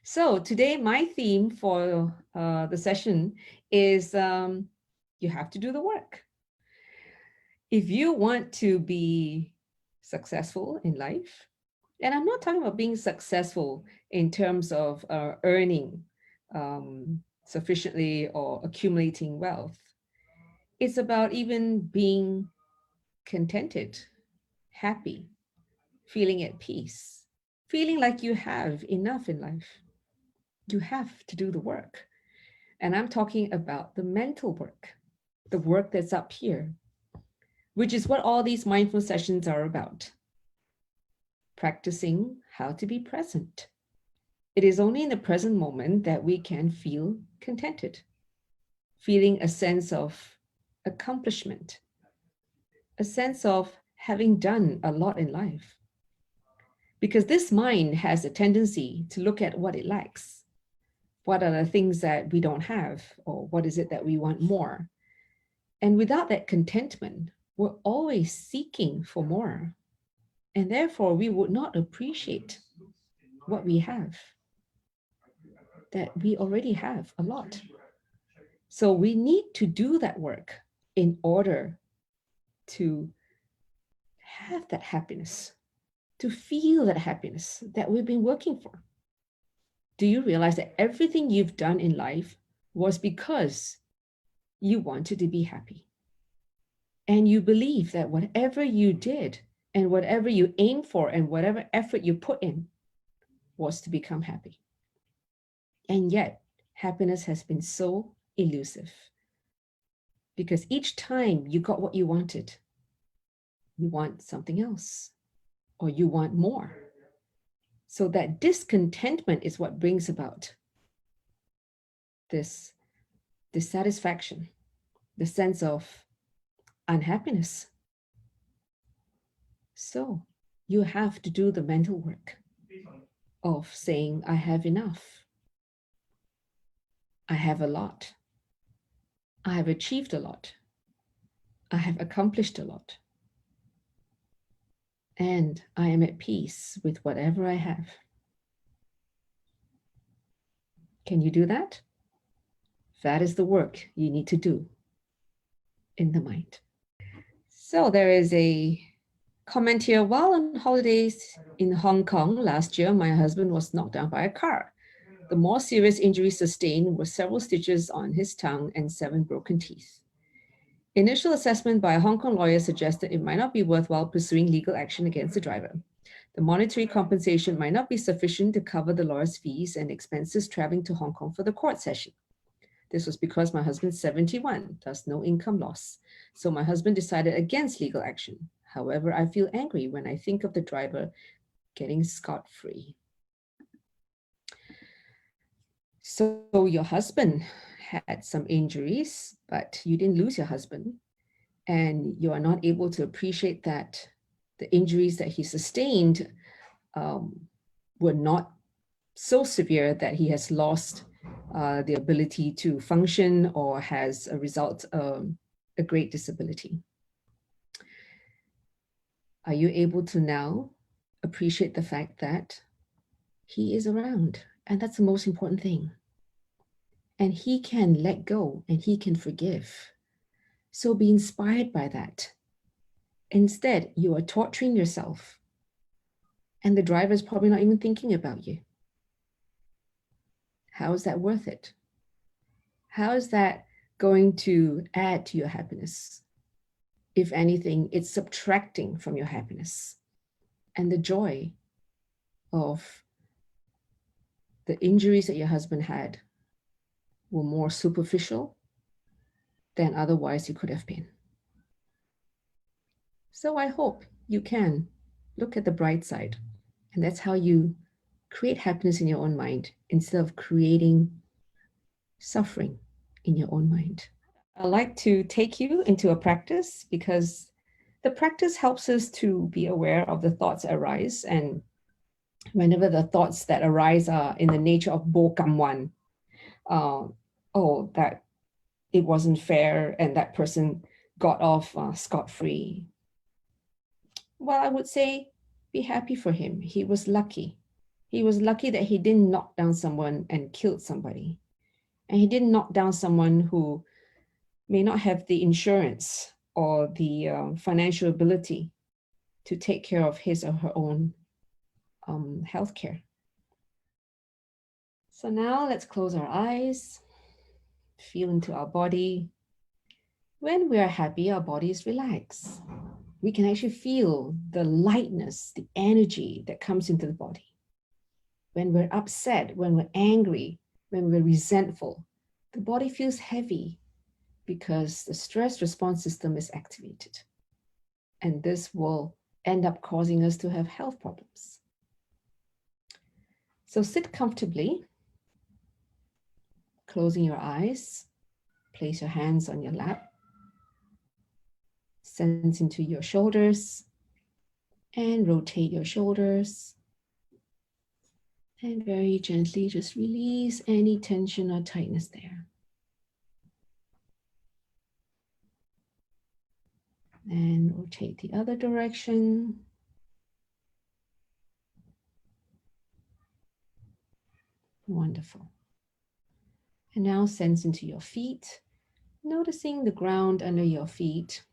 So today, my theme for the session is you have to do the work. If you want to be successful in life, and I'm not talking about being successful in terms of earning sufficiently or accumulating wealth. It's about even being contented, happy, feeling at peace, feeling like you have enough in life. You have to do the work. And I'm talking about the mental work, the work that's up here, which is what all these mindful sessions are about. Practicing how to be present. It is only in the present moment that we can feel contented, feeling a sense of accomplishment, a sense of having done a lot in life. Because this mind has a tendency to look at what it lacks. What are the things that we don't have, or what is it that we want more? And without that contentment, we're always seeking for more. And therefore, we would not appreciate what we have, that we already have a lot. So we need to do that work in order to have that happiness, to feel that happiness that we've been working for. Do you realize that everything you've done in life was because you wanted to be happy? And you believe that whatever you did and whatever you aimed for and whatever effort you put in was to become happy. And yet, happiness has been so elusive. Because each time you got what you wanted, you want something else, or you want more. So that discontentment is what brings about this dissatisfaction, the sense of unhappiness. So you have to do the mental work of saying, I have enough. I have a lot. I have achieved a lot. I have accomplished a lot. And I am at peace with whatever I have. Can you do that? That is the work you need to do in the mind. So there is a comment here. While on holidays in Hong Kong last year, my husband was knocked down by a car. The more serious injuries sustained were several stitches on his tongue and 7 broken teeth. Initial assessment by a Hong Kong lawyer suggested it might not be worthwhile pursuing legal action against the driver. The monetary compensation might not be sufficient to cover the lawyer's fees and expenses traveling to Hong Kong for the court session. This was because my husband's 71, thus no income loss. So my husband decided against legal action. However, I feel angry when I think of the driver getting scot-free. So your husband had some injuries, but you didn't lose your husband. And you are not able to appreciate that the injuries that he sustained were not so severe that he has lost the ability to function or has a result a great disability. Are you able to now appreciate the fact that he is around? And that's the most important thing. And he can let go and he can forgive. So be inspired by that. Instead, you are torturing yourself. And the driver is probably not even thinking about you. How is that worth it? How is that going to add to your happiness? If anything, it's subtracting from your happiness. And the joy of the injuries that your husband had were more superficial than otherwise you could have been. So I hope you can look at the bright side. And that's how you create happiness in your own mind instead of creating suffering in your own mind. I like to take you into a practice because the practice helps us to be aware of the thoughts that arise. And whenever the thoughts that arise are in the nature of bo kam wan, that it wasn't fair and that person got off scot-free. Well, I would say be happy for him. He was lucky. He was lucky that he didn't knock down someone and killed somebody. And he didn't knock down someone who may not have the insurance or the financial ability to take care of his or her own healthcare. So now let's close our eyes, feel into our body. When we are happy, our bodies relax. We can actually feel the lightness, the energy that comes into the body. When we're upset, when we're angry, when we're resentful, the body feels heavy because the stress response system is activated. And this will end up causing us to have health problems. So sit comfortably, closing your eyes, place your hands on your lap, sense into your shoulders, and rotate your shoulders. And very gently just release any tension or tightness there. And rotate the other direction. Wonderful. And now sense into your feet, noticing the ground under your feet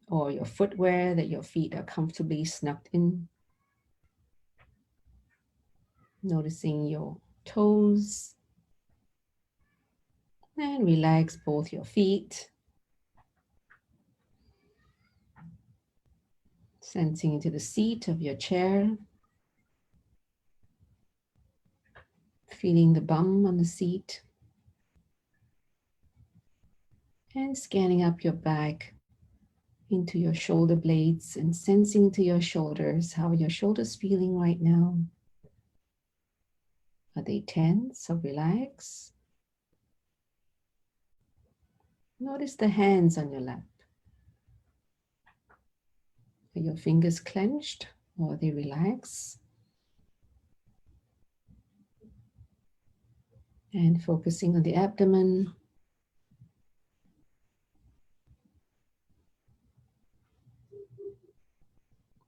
or your footwear that your feet are comfortably snugged in. Noticing your toes. And relax both your feet. Sensing into the seat of your chair. Feeling the bum on the seat. And scanning up your back into your shoulder blades and sensing into your shoulders, how are your shoulders feeling right now? Are they tense or relaxed? Notice the hands on your lap. Are your fingers clenched or are they relaxed? And focusing on the abdomen.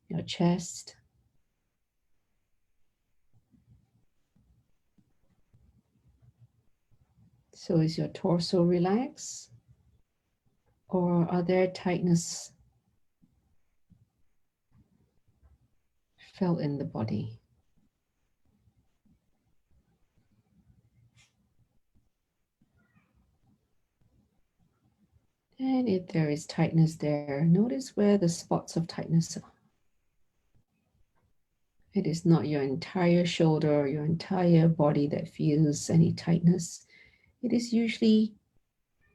Your chest. So is your torso relaxed? Or are there tightness felt in the body? And if there is tightness there, notice where the spots of tightness are. It is not your entire shoulder or your entire body that feels any tightness. It is usually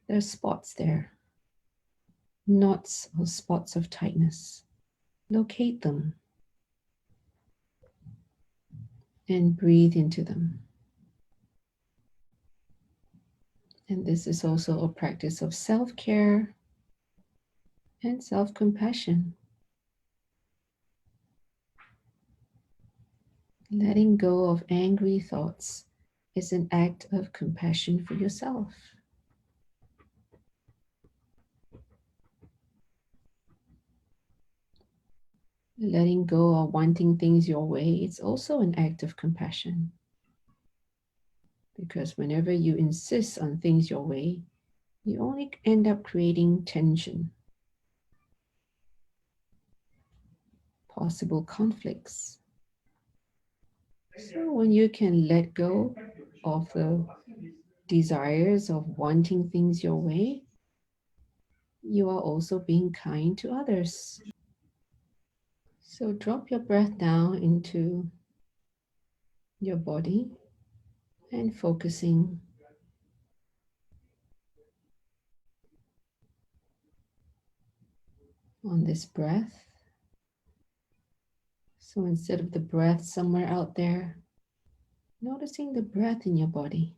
there are spots there, knots or spots of tightness. Locate them and breathe into them. And this is also a practice of self-care and self-compassion. Letting go of angry thoughts is an act of compassion for yourself. Letting go of wanting things your way, it's also an act of compassion. Because whenever you insist on things your way, you only end up creating tension, possible conflicts. So when you can let go of the desires of wanting things your way, you are also being kind to others. So drop your breath down into your body and focusing on this breath. So instead of the breath somewhere out there, noticing the breath in your body.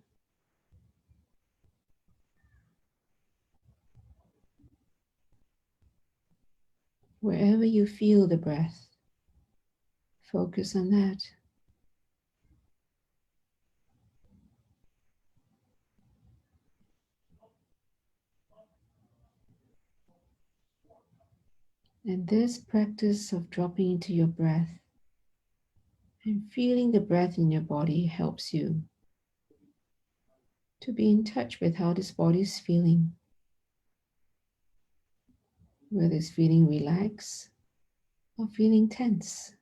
Wherever you feel the breath, focus on that. And this practice of dropping into your breath And feeling the breath in your body helps you to be in touch with how this body is feeling, whether it's feeling relaxed or feeling tense.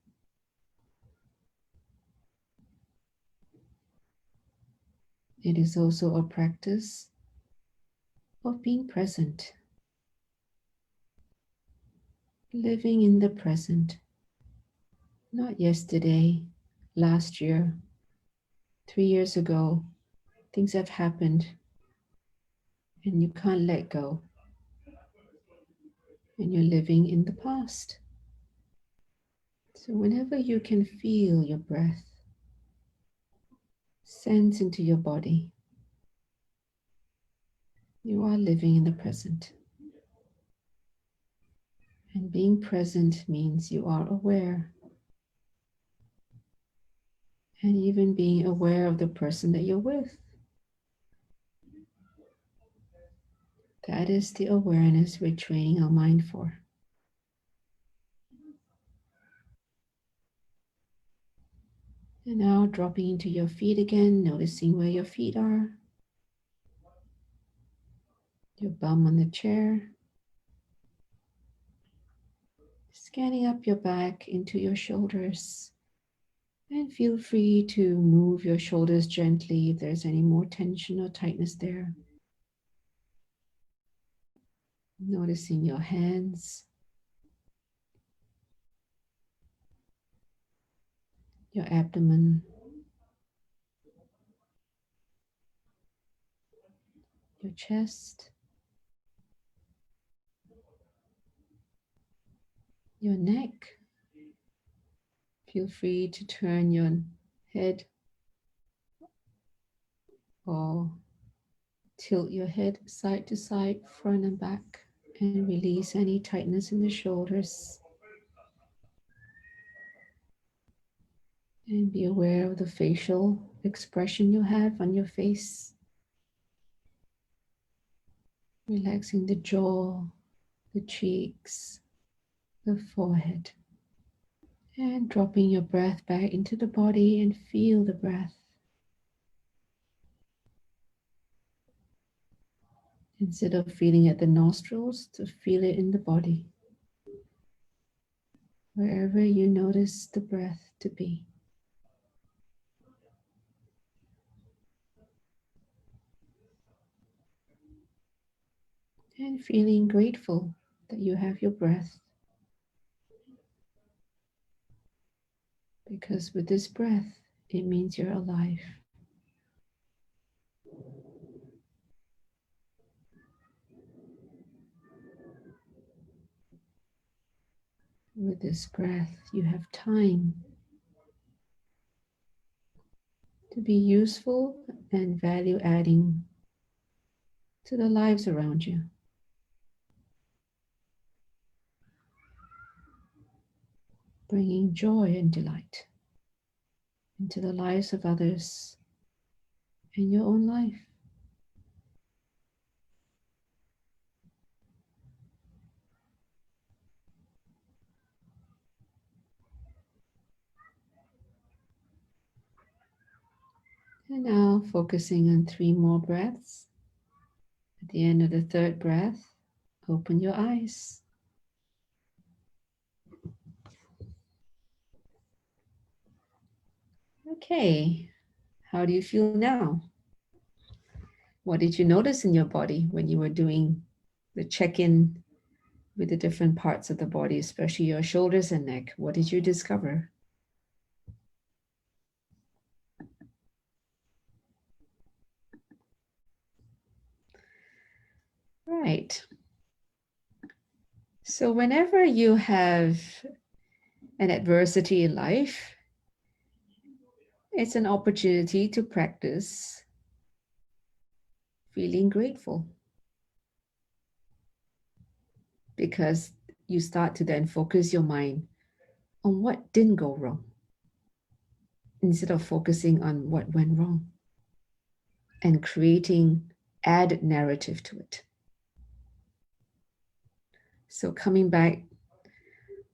It is also a practice of being present, living in the present, not yesterday, last year, 3 years ago. Things have happened and you can't let go, and you're living in the past. So whenever you can feel your breath sense into your body, you are living in the present. And being present means you are aware, and even being aware of the person that you're with. That is the awareness we're training our mind for. And now dropping into your feet again, noticing where your feet are, your bum on the chair, scanning up your back into your shoulders. And feel free to move your shoulders gently if there's any more tension or tightness there. Noticing your hands, your abdomen, your chest, your neck. Feel free to turn your head or tilt your head side to side, front and back, and release any tightness in the shoulders. And be aware of the facial expression you have on your face. Relaxing the jaw, the cheeks, the forehead. And dropping your breath back into the body and feel the breath. Instead of feeling at the nostrils, to feel it in the body. Wherever you notice the breath to be. And feeling grateful that you have your breath. Because with this breath, it means you're alive. With this breath, you have time to be useful and value-adding to the lives around you. Bringing joy and delight into the lives of others and your own life. And now focusing on 3 more breaths. At the end of the 3rd breath, open your eyes. Okay, how do you feel now? What did you notice in your body when you were doing the check-in with the different parts of the body, especially your shoulders and neck? What did you discover? Right. So whenever you have an adversity in life, it's an opportunity to practice feeling grateful. Because you start to then focus your mind on what didn't go wrong, instead of focusing on what went wrong and creating added narrative to it. So coming back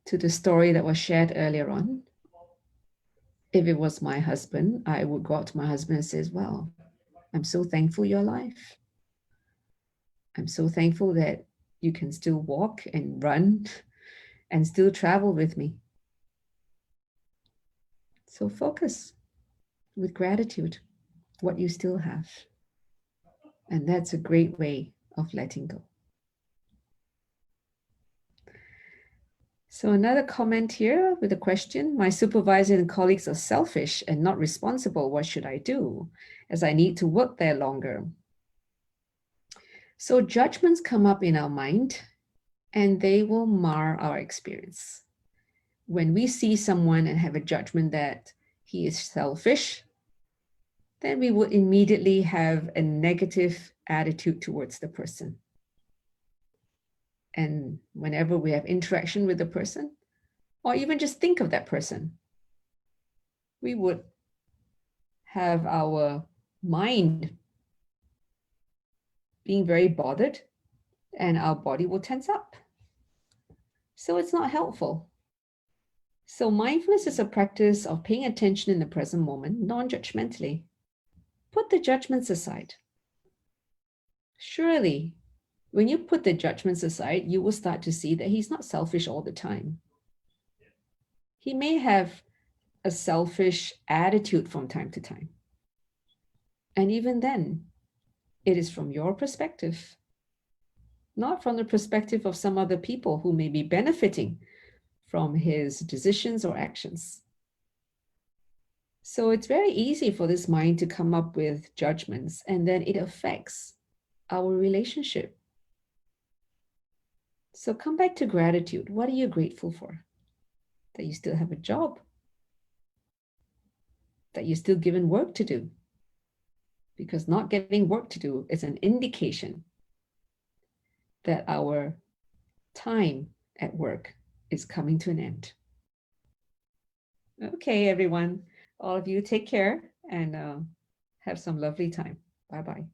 to the story that was shared earlier on, If it was my husband, I would go out to my husband and say, well, I'm so thankful you're alive. I'm so thankful that you can still walk and run and still travel with me. So focus with gratitude what you still have. And that's a great way of letting go. So another comment here with a question: my supervisor and colleagues are selfish and not responsible. What should I do, as I need to work there longer? So judgments come up in our mind and they will mar our experience. When we see someone and have a judgment that he is selfish, then we would immediately have a negative attitude towards the person. And whenever we have interaction with the person, or even just think of that person, we would have our mind being very bothered and our body will tense up. So it's not helpful. So mindfulness is a practice of paying attention in the present moment, non-judgmentally. Put the judgments aside. Surely, when you put the judgments aside, you will start to see that he's not selfish all the time. He may have a selfish attitude from time to time. And even then, it is from your perspective, not from the perspective of some other people who may be benefiting from his decisions or actions. So it's very easy for this mind to come up with judgments, and then it affects our relationship. So come back to gratitude. What are you grateful for? That you still have a job, that you're still given work to do. Because not getting work to do is an indication that our time at work is coming to an end. Okay, everyone, all of you take care and have some lovely time. Bye-bye.